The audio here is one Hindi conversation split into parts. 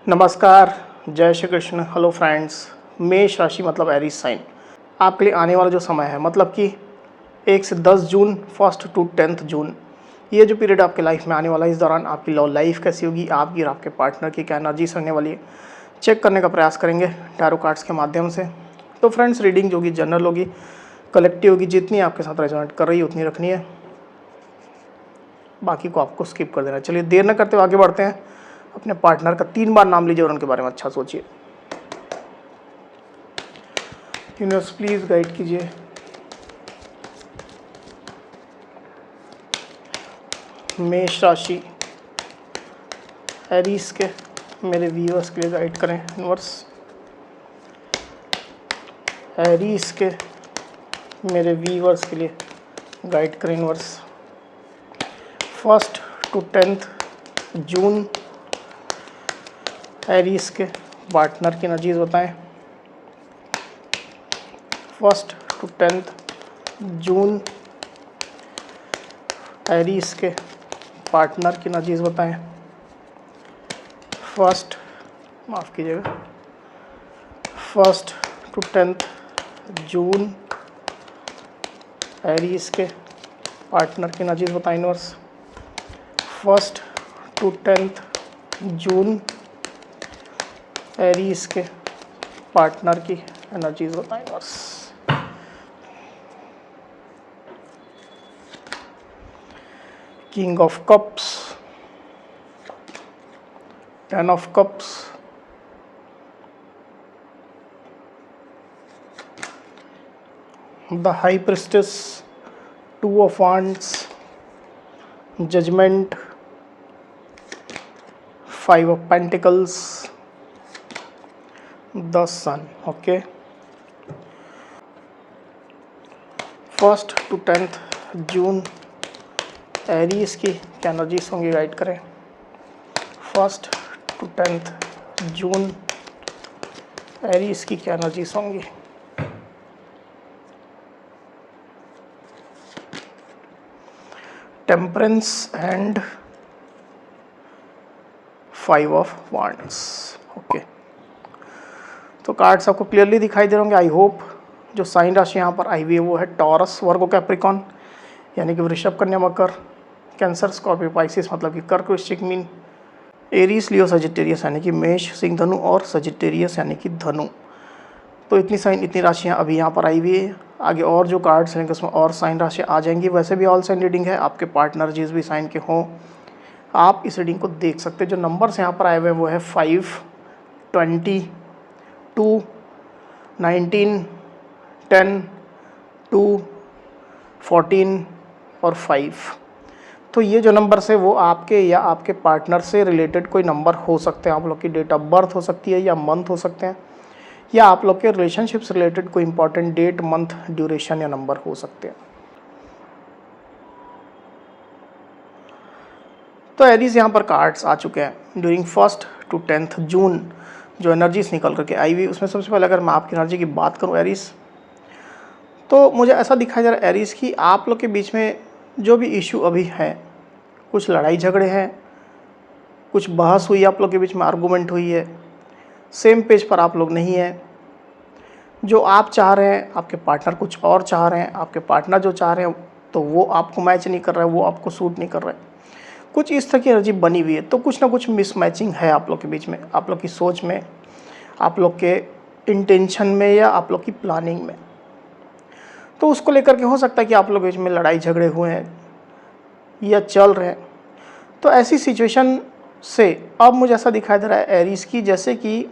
नमस्कार, जय श्री कृष्ण। हेलो फ्रेंड्स, मेष राशि मतलब एरीज साइन आपके लिए आने वाला जो समय है मतलब कि 1 से 10 जून, 1 टू 10 जून, ये जो पीरियड आपके लाइफ में आने वाला है, इस दौरान आपकी लव लाइफ कैसी होगी, आपकी और आपके पार्टनर की क्या एनर्जीज रहने वाली है, चेक करने का प्रयास करेंगे टैरो कार्ड्स के माध्यम से। तो फ्रेंड्स, रीडिंग जो होगी जनरल होगी, कलेक्टिव होगी, जितनी आपके साथ रेजोनेट कर रही है उतनी रखनी है, बाकी को आपको स्किप कर देना। चलिए देर न करते हुए आगे बढ़ते हैं। अपने पार्टनर का 3 बार नाम लीजिए और उनके बारे में अच्छा सोचिए। यूनिवर्स प्लीज गाइड कीजिए। मेष राशि एरीज के मेरे व्यूअर्स के लिए गाइड करें यूनिवर्स। एरीज के मेरे व्यूअर्स के लिए गाइड करें यूनिवर्स। 1 टू 10 जून एरीज के पार्टनर की एनर्जीज बताएं। 1 टू 10 जून एरीज के पार्टनर की एनर्जीज बताएं। 1 टू 10 जून एरीज के पार्टनर की एनर्जीज बताएं यूनिवर्स। 1 टू 10 जून एरीज के पार्टनर की एनर्जीज बताएं universe. King of cups, 10 of cups, the high priestess, 2 of wands, judgement, 5 of pentacles, the sun. Okay, 1 to 10 जून एरीज की क्या एनर्जीज होंगी, गाइड करें। 1 टू 10 जून एरीज की क्या एनर्जीज होंगी। Temperance and 5 of wands. Okay, तो कार्ड्स आपको क्लियरली दिखाई दे रहे होंगे। आई होप जो साइन राशि यहाँ पर आई हुई है वो है टॉरस, वर्गो, कैप्रिकॉन यानी कि वृषभ, कन्या, मकर, कैंसर, स्कॉर्पियो, पाइसिस मतलब कि कर्क, वृश्चिक, मीन, एरीज, लियो, सजिटेरियस यानी कि मेष, सिंह, धनु और सजिटेरियस यानी कि धनु। तो इतनी साइन, इतनी राशियाँ अभी यहाँ पर आई हुई है। आगे और जो कार्ड्स हैं उसमें और साइन राशियाँ आ जाएंगी। वैसे भी ऑल साइन रीडिंग है, आपके पार्टनर जिस भी साइन के हों आप इस रीडिंग को देख सकते हैं। जो नंबर्स यहाँ पर आए हुए हैं वो है 5, 20, 2, 19, 10, 2, 14 और 5। तो ये जो नंबर्स है वो आपके या आपके पार्टनर से रिलेटेड कोई नंबर हो सकते हैं। आप लोग की डेट ऑफ बर्थ हो सकती है या मंथ हो सकते हैं, या आप लोग के रिलेशनशिप से रिलेटेड कोई इंपॉर्टेंट डेट, मंथ, ड्यूरेशन या नंबर हो सकते हैं। तो एरीज यहाँ पर कार्ड्स आ चुके हैं ड्यूरिंग 1 टू 10 जून। जो एनर्जीज निकल करके आई हुई उसमें सबसे पहले अगर मैं आपकी एनर्जी की बात करूँ एरीज, तो मुझे ऐसा दिखाई दे रहा है एरीज की आप लोग के बीच में जो भी इशू अभी है, कुछ लड़ाई झगड़े हैं, कुछ बहस हुई आप लोग के बीच में, आर्गूमेंट हुई है, सेम पेज पर आप लोग नहीं हैं। जो आप चाह रहे हैं आपके पार्टनर कुछ और चाह रहे हैं, आपके पार्टनर जो चाह रहे हैं तो वो आपको मैच नहीं कर रहा है, वो आपको सूट नहीं कर रहा है। कुछ इस तरह की एनर्जी बनी हुई है। तो कुछ ना कुछ मिसमैचिंग है आप लोग के बीच में, आप लोग की सोच में, आप लोग के इंटेंशन में या आप लोग की प्लानिंग में। तो उसको लेकर के हो सकता है कि आप लोग के बीच में लड़ाई झगड़े हुए हैं या चल रहे हैं। तो ऐसी सिचुएशन से अब मुझे ऐसा दिखाई दे रहा है एरीज की, जैसे कि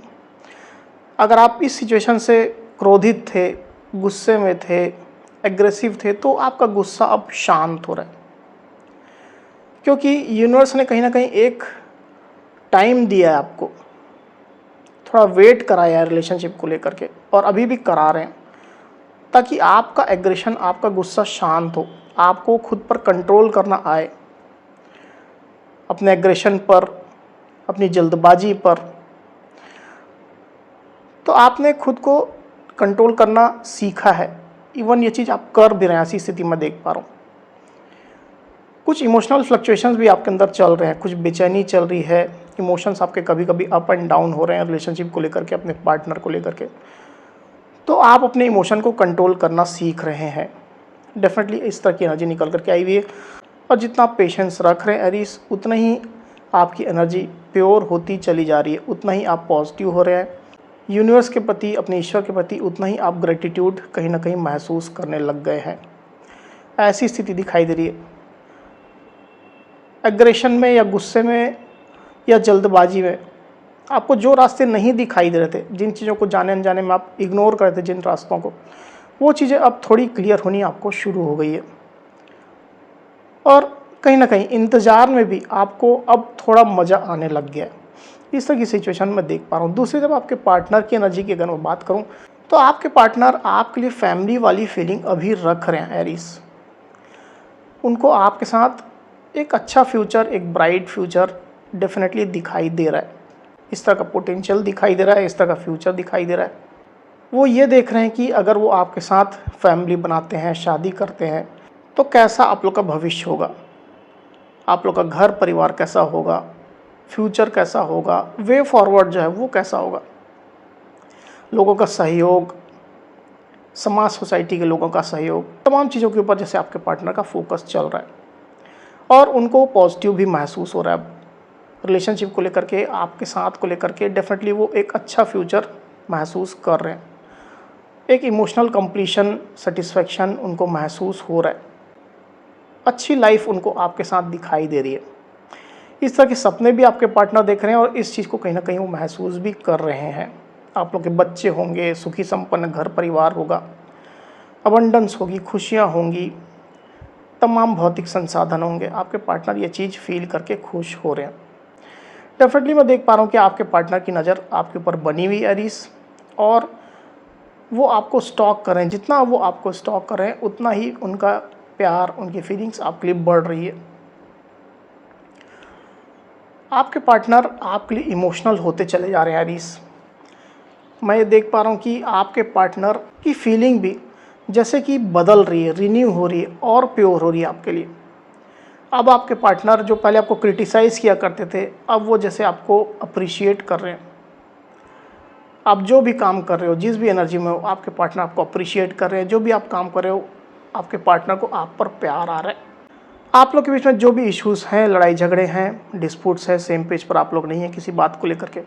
अगर आप इस सिचुएशन से क्रोधित थे, गुस्से में थे, एग्रेसिव थे, तो आपका गुस्सा अब शांत हो रहा है, क्योंकि यूनिवर्स ने कहीं ना कहीं एक टाइम दिया है आपको, थोड़ा वेट कराया है रिलेशनशिप को लेकर के, और अभी भी करा रहे हैं, ताकि आपका एग्रेशन, आपका गुस्सा शांत हो, आपको खुद पर कंट्रोल करना आए, अपने एग्रेशन पर, अपनी जल्दबाजी पर। तो आपने खुद को कंट्रोल करना सीखा है। इवन ये चीज़ आप कर भी रहे हैं, ऐसी स्थिति में देख पा रहा हूँ। कुछ इमोशनल फ्लक्चुएशंस भी आपके अंदर चल रहे हैं, कुछ बेचैनी चल रही है, इमोशंस आपके कभी कभी अप एंड डाउन हो रहे हैं रिलेशनशिप को लेकर के, अपने पार्टनर को लेकर के, तो आप अपने इमोशन को कंट्रोल करना सीख रहे हैं। डेफिनेटली इस तरह की एनर्जी निकल करके आई हुई है। और जितना आप पेशेंस रख रहे हैं एरीज, उतना ही आपकी एनर्जी प्योर होती चली जा रही है, उतना ही आप पॉजिटिव हो रहे हैं यूनिवर्स के प्रति, अपने ईश्वर के प्रति, उतना ही आप ग्रेटिट्यूड कहीं ना कहीं महसूस करने लग गए हैं। ऐसी स्थिति दिखाई दे रही है। एग्रेशन में या गुस्से में या जल्दबाजी में आपको जो रास्ते नहीं दिखाई दे रहे थे, जिन चीज़ों को जाने अनजाने में आप इग्नोर कर रहे थे, जिन रास्तों को, वो चीज़ें अब थोड़ी क्लियर होनी आपको शुरू हो गई है। और कहीं ना कहीं इंतज़ार में भी आपको अब थोड़ा मज़ा आने लग गया है। इस तरह की सिचुएशन में देख पा रहा हूँ। दूसरी तरफ आपके पार्टनर की एनर्जी की अगर मैं बात करूँ, तो आपके पार्टनर आपके लिए फैमिली वाली फीलिंग अभी रख रहे हैं एरीज। उनको आपके साथ एक अच्छा फ्यूचर, एक ब्राइट फ्यूचर डेफिनेटली दिखाई दे रहा है। इस तरह का पोटेंशियल दिखाई दे रहा है, इस तरह का फ्यूचर दिखाई दे रहा है। वो ये देख रहे हैं कि अगर वो आपके साथ फैमिली बनाते हैं, शादी करते हैं, तो कैसा आप लोग का भविष्य होगा, आप लोग का घर परिवार कैसा होगा, फ्यूचर कैसा होगा, वे फॉरवर्ड जो है वो कैसा होगा, लोगों का सहयोग, समाज सोसाइटी के लोगों का सहयोग, तमाम चीज़ों के ऊपर जैसे आपके पार्टनर का फोकस चल रहा है। और उनको पॉजिटिव भी महसूस हो रहा है रिलेशनशिप को लेकर के, आपके साथ को लेकर के। डेफिनेटली वो एक अच्छा फ्यूचर महसूस कर रहे हैं, एक इमोशनल कंप्लीशन, सेटिस्फेक्शन उनको महसूस हो रहा है, अच्छी लाइफ उनको आपके साथ दिखाई दे रही है। इस तरह के सपने भी आपके पार्टनर देख रहे हैं और इस चीज़ को कहीं ना कहीं वो महसूस भी कर रहे हैं। आप लोग के बच्चे होंगे, सुखी संपन्न घर परिवार होगा, अबंडेंस होगी, खुशियाँ होंगी, तमाम भौतिक संसाधन होंगे। आपके पार्टनर ये चीज़ फील करके खुश हो रहे हैं। डेफिनेटली मैं देख पा रहा हूँ कि आपके पार्टनर की नज़र आपके ऊपर बनी हुई एरीज, और वो आपको स्टॉक कर रहे हैं। जितना वो आपको स्टॉक कर रहे हैं, उतना ही उनका प्यार, उनकी फीलिंग्स आपके लिए बढ़ रही है। आपके पार्टनर आपके लिए इमोशनल होते चले जा रहे हैं एरीज। मैं ये देख पा रहा हूँ कि आपके पार्टनर की फीलिंग भी जैसे कि बदल रही है, रिन्यू हो रही है और प्योर हो रही है आपके लिए। अब आपके पार्टनर जो पहले आपको क्रिटिसाइज़ किया करते थे, अब वो जैसे आपको अप्रिशिएट कर रहे हैं। आप जो भी काम कर रहे हो, जिस भी एनर्जी में हो, आपके पार्टनर आपको अप्रिशिएट कर रहे हैं। जो भी आप काम कर रहे हो, आपके पार्टनर को आप पर प्यार आ रहा है। आप लोग के बीच में जो भी इश्यूज़ हैं, लड़ाई झगड़े हैं, डिस्प्यूट्स हैं, सेम पेज पर आप लोग नहीं हैं किसी बात को लेकर के,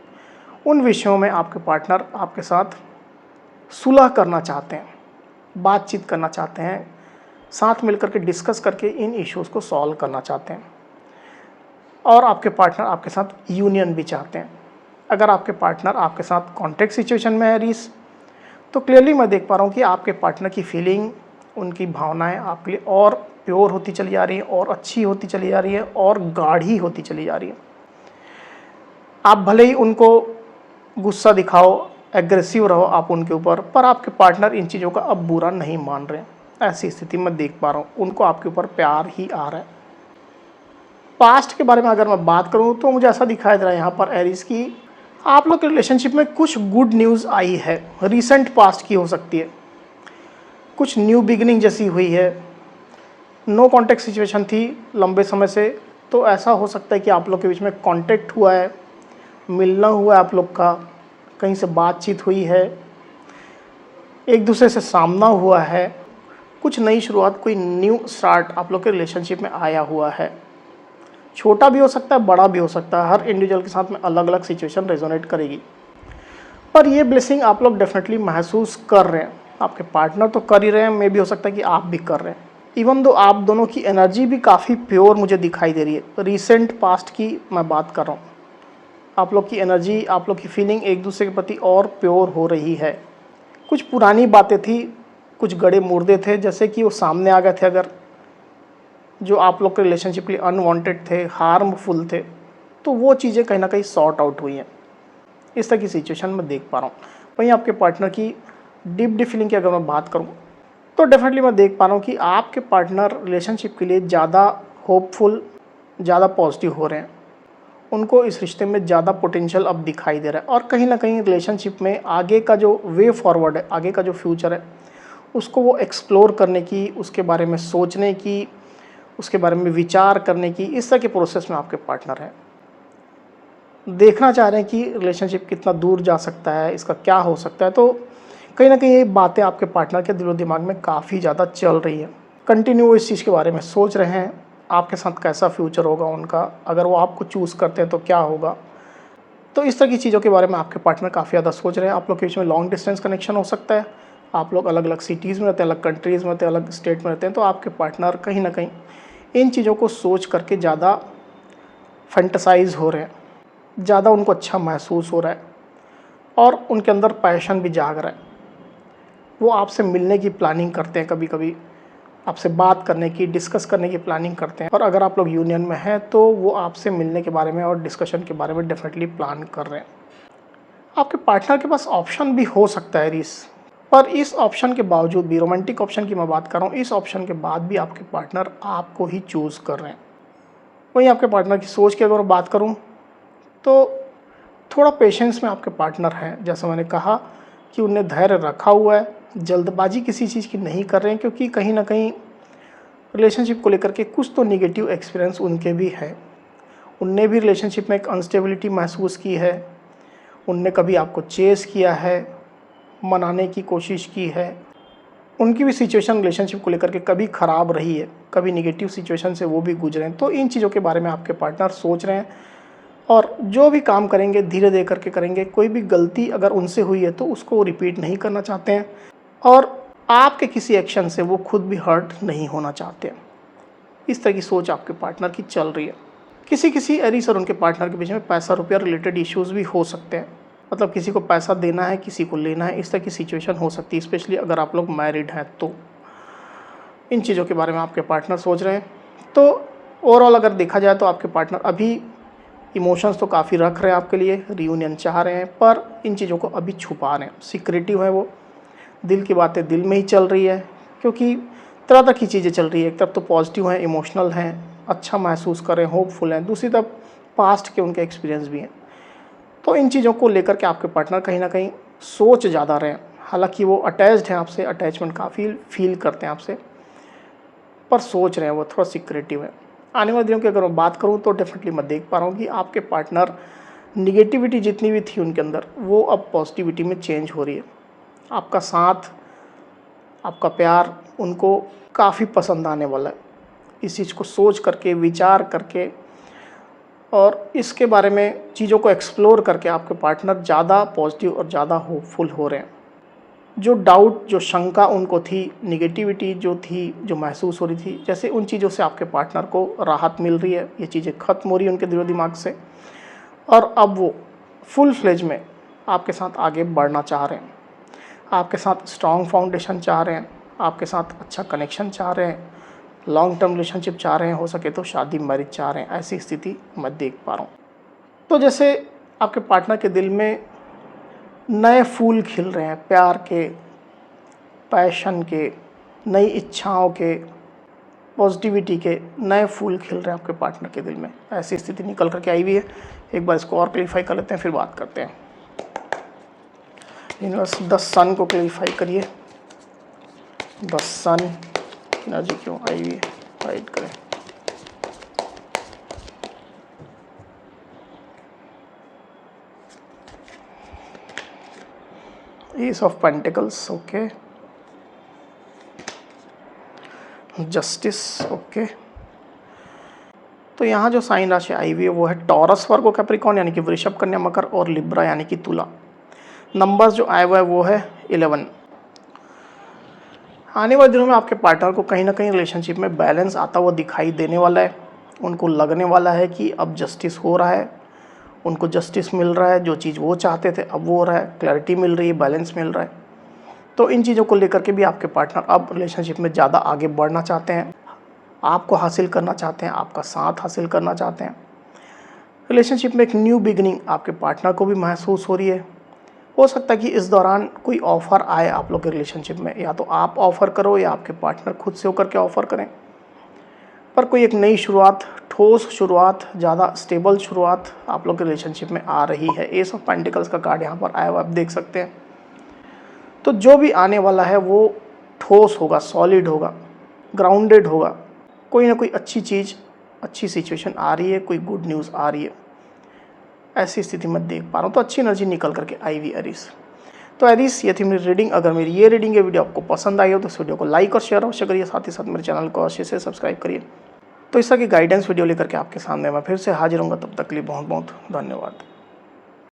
उन विषयों में आपके पार्टनर आपके साथ सुलह करना चाहते हैं, बातचीत करना चाहते हैं, साथ मिलकर के डिस्कस करके इन इश्यूज़ को सॉल्व करना चाहते हैं। और आपके पार्टनर आपके साथ यूनियन भी चाहते हैं। अगर आपके पार्टनर आपके साथ कॉन्ट्रैक्ट सिचुएशन में है रीस, तो क्लियरली मैं देख पा रहा हूँ कि आपके पार्टनर की फीलिंग, उनकी भावनाएं आपके लिए और प्योर होती चली जा रही है, और अच्छी होती चली जा रही है, और गाढ़ी होती चली जा रही है। आप भले ही उनको गुस्सा दिखाओ, एग्रेसिव रहो आप उनके ऊपर, पर आपके पार्टनर इन चीज़ों का अब बुरा नहीं मान रहे हैं। ऐसी स्थिति में देख पा रहा हूँ उनको आपके ऊपर प्यार ही आ रहा है। पास्ट के बारे में अगर मैं बात करूँ, तो मुझे ऐसा दिखाई दे रहा है यहाँ पर एरीज की आप लोग के रिलेशनशिप में कुछ गुड न्यूज़ आई है। रिसेंट पास्ट की हो सकती है, कुछ न्यू बिगिनिंग जैसी हुई है। नो कॉन्टैक्ट सिचुएशन थी लंबे समय से, तो ऐसा हो सकता है कि आप लोग के बीच में कॉन्टैक्ट हुआ है, मिलना हुआ है आप लोग का, कहीं से बातचीत हुई है, एक दूसरे से सामना हुआ है, कुछ नई शुरुआत, कोई न्यू स्टार्ट आप लोग के रिलेशनशिप में आया हुआ है। छोटा भी हो सकता है, बड़ा भी हो सकता है, हर इंडिविजुअल के साथ में अलग अलग सिचुएशन रेजोनेट करेगी। पर ये ब्लेसिंग आप लोग डेफिनेटली महसूस कर रहे हैं। आपके पार्टनर तो कर ही रहे हैं, मे भी हो सकता है कि आप भी कर रहे हैं। इवन दो आप दोनों की एनर्जी भी काफ़ी प्योर मुझे दिखाई दे रही है। रिसेंट पास्ट की मैं बात कर रहा हूँ। आप लोग की एनर्जी, आप लोग की फीलिंग एक दूसरे के प्रति और प्योर हो रही है। कुछ पुरानी बातें थी, कुछ गड़े मुर्दे थे, जैसे कि वो सामने आ गए थे, अगर जो आप लोग के रिलेशनशिप के लिए अनवांटेड थे, हार्मफुल थे, तो वो चीज़ें कहीं ना कहीं सॉर्ट आउट हुई हैं। इस तरह की सिचुएशन में देख पा रहा हूँ। वहीं आपके पार्टनर की डीप फीलिंग की अगर मैं बात करूँ, तो डेफिनेटली मैं देख पा रहा हूँ कि आपके पार्टनर रिलेशनशिप के लिए ज़्यादा होपफुल, ज़्यादा पॉजिटिव हो रहे हैं। उनको इस रिश्ते में ज़्यादा पोटेंशियल अब दिखाई दे रहा है, और कहीं ना कहीं रिलेशनशिप में आगे का जो वे फॉरवर्ड है, आगे का जो फ्यूचर है, उसको वो एक्सप्लोर करने की, उसके बारे में सोचने की, उसके बारे में विचार करने की, इस तरह के प्रोसेस में आपके पार्टनर हैं। देखना चाह रहे हैं कि रिलेशनशिप कितना दूर जा सकता है, इसका क्या हो सकता है। तो कहीं ना कहीं ये बातें आपके पार्टनर के दिलो दिमाग में काफ़ी ज़्यादा चल रही है, कंटिन्यू इस चीज़ के बारे में सोच रहे हैं आपके साथ कैसा फ्यूचर होगा उनका, अगर वो आपको चूज़ करते हैं तो क्या होगा। तो इस तरह की चीज़ों के बारे में आपके पार्टनर काफ़ी ज़्यादा सोच रहे हैं। आप लोग के बीच में लॉन्ग डिस्टेंस कनेक्शन हो सकता है, आप लोग अलग अलग सिटीज़ में रहते हैं, अलग कंट्रीज़ में रहते हैं, अलग स्टेट में रहते हैं। तो आपके पार्टनर कहीं ना कहीं इन चीज़ों को सोच करके ज़्यादा फैंटसाइज हो रहे हैं, ज़्यादा उनको अच्छा महसूस हो रहा है और उनके अंदर पैशन भी जाग रहा है। वो आपसे मिलने की प्लानिंग करते हैं, कभी कभी आपसे बात करने की, डिस्कस करने की प्लानिंग करते हैं। और अगर आप लोग यूनियन में हैं तो वो आपसे मिलने के बारे में और डिस्कशन के बारे में डेफिनेटली प्लान कर रहे हैं। आपके पार्टनर के पास ऑप्शन भी हो सकता है रीस, पर इस ऑप्शन के बावजूद भी, रोमांटिक ऑप्शन की मैं बात कर रहा हूँ, इस ऑप्शन के बाद भी आपके पार्टनर आपको ही चूज़ कर रहे हैं। वहीं आपके पार्टनर की सोच की अगर मैं बात करूँ तो थोड़ा पेशेंस में आपके पार्टनर हैं। जैसा मैंने कहा कि उनने धैर्य रखा हुआ है, जल्दबाजी किसी चीज़ की नहीं कर रहे हैं, क्योंकि कहीं ना कहीं रिलेशनशिप को लेकर के कुछ तो निगेटिव एक्सपीरियंस उनके भी है। उनने भी रिलेशनशिप में एक अनस्टेबिलिटी महसूस की है, उनने कभी आपको चेस किया है, मनाने की कोशिश की है, उनकी भी सिचुएशन रिलेशनशिप को लेकर के कभी ख़राब रही है, कभी निगेटिव सिचुएशन से वो भी गुजरे हैं। तो इन चीज़ों के बारे में आपके पार्टनर सोच रहे हैं और जो भी काम करेंगे धीरे धीरे करके करेंगे। कोई भी गलती अगर उनसे हुई है तो उसको रिपीट नहीं करना चाहते हैं और आपके किसी एक्शन से वो खुद भी हर्ट नहीं होना चाहते हैं। इस तरह की सोच आपके पार्टनर की चल रही है। किसी किसी एरीज और उनके पार्टनर के बीच में पैसा रुपया रिलेटेड इश्यूज़ भी हो सकते हैं, मतलब किसी को पैसा देना है, किसी को लेना है, इस तरह की सिचुएशन हो सकती है, स्पेशली अगर आप लोग मैरिड हैं तो। इन चीज़ों के बारे में आपके पार्टनर सोच रहे हैं। तो ओवरऑल अगर देखा जाए तो आपके पार्टनर अभी इमोशंस तो काफ़ी रख रहे हैं आपके लिए, रियूनियन चाह रहे हैं, पर इन चीज़ों को अभी छुपा रहे हैं, सिक्रेटिव है वो, दिल की बातें दिल में ही चल रही है। क्योंकि तरह तरह की चीज़ें चल रही है, एक तरफ तो पॉजिटिव हैं, इमोशनल हैं, अच्छा महसूस कर रहे हैं, होपफुल हैं, दूसरी तरफ पास्ट के उनके एक्सपीरियंस भी हैं। तो इन चीज़ों को लेकर के आपके पार्टनर कहीं ना कहीं सोच ज़्यादा रहे हैं। हालांकि वो अटैच्ड हैं आपसे, अटैचमेंट काफ़ी फील करते हैं आपसे, पर सोच रहे हैं, वो थोड़ा सिक्रेटिव है। आने वाले दिनों की अगर मैं बात करूं तो डेफिनेटली मैं देख पा रहा हूं कि आपके पार्टनर निगेटिविटी जितनी भी थी उनके अंदर, वो अब पॉजिटिविटी में चेंज हो रही है। आपका साथ, आपका प्यार उनको काफ़ी पसंद आने वाला है। इस चीज़ को सोच करके, विचार करके और इसके बारे में चीज़ों को एक्सप्लोर करके आपके पार्टनर ज़्यादा पॉजिटिव और ज़्यादा होपफुल हो रहे हैं। जो डाउट, जो शंका उनको थी, निगेटिविटी जो थी, जो महसूस हो रही थी, जैसे उन चीज़ों से आपके पार्टनर को राहत मिल रही है, ये चीज़ें ख़त्म हो रही हैं उनके दिलो दिमाग से, और अब वो फुल फ्लेज में आपके साथ आगे बढ़ना चाह रहे हैं, आपके साथ स्ट्रॉन्ग फाउंडेशन चाह रहे हैं, आपके साथ अच्छा कनेक्शन चाह रहे हैं, लॉन्ग टर्म रिलेशनशिप चाह रहे हैं, हो सके तो शादी मैरिज चाह रहे हैं। ऐसी स्थिति मैं देख पा रहा हूँ। तो जैसे आपके पार्टनर के दिल में नए फूल खिल रहे हैं, प्यार के, पैशन के, नई इच्छाओं के, पॉजिटिविटी के नए फूल खिल रहे हैं आपके पार्टनर के दिल में, ऐसी स्थिति निकल करके आई हुई है। एक बार इसको और क्लैरिफाई कर लेते हैं, फिर बात करते हैं। यूनिवर्स द सन को क्लैरिफाई करिए, द सन एनर्जी क्यों आई हुई है, गाइड करें। S of pentacles, okay, justice, okay. तो यहाँ जो साइन राशि आई हुई है वो है टॉरस, वर्गो, कैप्रिकॉर्न यानी कि वृषभ, कन्या, मकर और लिब्रा यानी कि तुला। नंबर्स जो आया हुआ है वो है 11। आने वाले दिनों में आपके पार्टनर को कहीं ना कहीं रिलेशनशिप में बैलेंस आता हुआ दिखाई देने वाला है। उनको लगने वाला है कि अब जस्टिस हो रहा है, उनको जस्टिस मिल रहा है, जो चीज़ वो चाहते थे अब वो हो रहा है, क्लैरिटी मिल रही है, बैलेंस मिल रहा है। तो इन चीज़ों को लेकर के भी आपके पार्टनर अब रिलेशनशिप में ज़्यादा आगे बढ़ना चाहते हैं, आपको हासिल करना चाहते हैं, आपका साथ हासिल करना चाहते हैं। रिलेशनशिप में एक न्यू बिगिनिंग आपके पार्टनर को भी महसूस हो रही है। हो सकता है कि इस दौरान कोई ऑफ़र आए आप लोग के रिलेशनशिप में, या तो आप ऑफ़र करो या आपके पार्टनर खुद से होकर के ऑफ़र करें, पर कोई एक नई शुरुआत, ठोस शुरुआत, ज़्यादा स्टेबल शुरुआत आप लोग के रिलेशनशिप में आ रही है। एस ऑफ पेंटिकल्स का कार्ड यहाँ पर आया हुआ आप देख सकते हैं। तो जो भी आने वाला है वो ठोस होगा, सॉलिड होगा, ग्राउंडेड होगा। कोई ना कोई अच्छी चीज़, अच्छी सिचुएशन आ रही है, कोई गुड न्यूज़ आ रही है। ऐसी स्थिति में देख पा रहा हूँ। तो अच्छी एनर्जी निकल करके आई हुई एरीज। तो एरीज ये थी मेरी रीडिंग। अगर मेरी ये रीडिंग ये वीडियो आपको पसंद आई हो तो इस वीडियो को लाइक और शेयर अवश्य करिए। साथ ही साथ मेरे चैनल को अवश्य से सब्सक्राइब करिए। तो इस तरह की गाइडेंस वीडियो लेकर के आपके सामने मैं फिर से हाजिर हूँगा। तब तक के लिए बहुत बहुत धन्यवाद।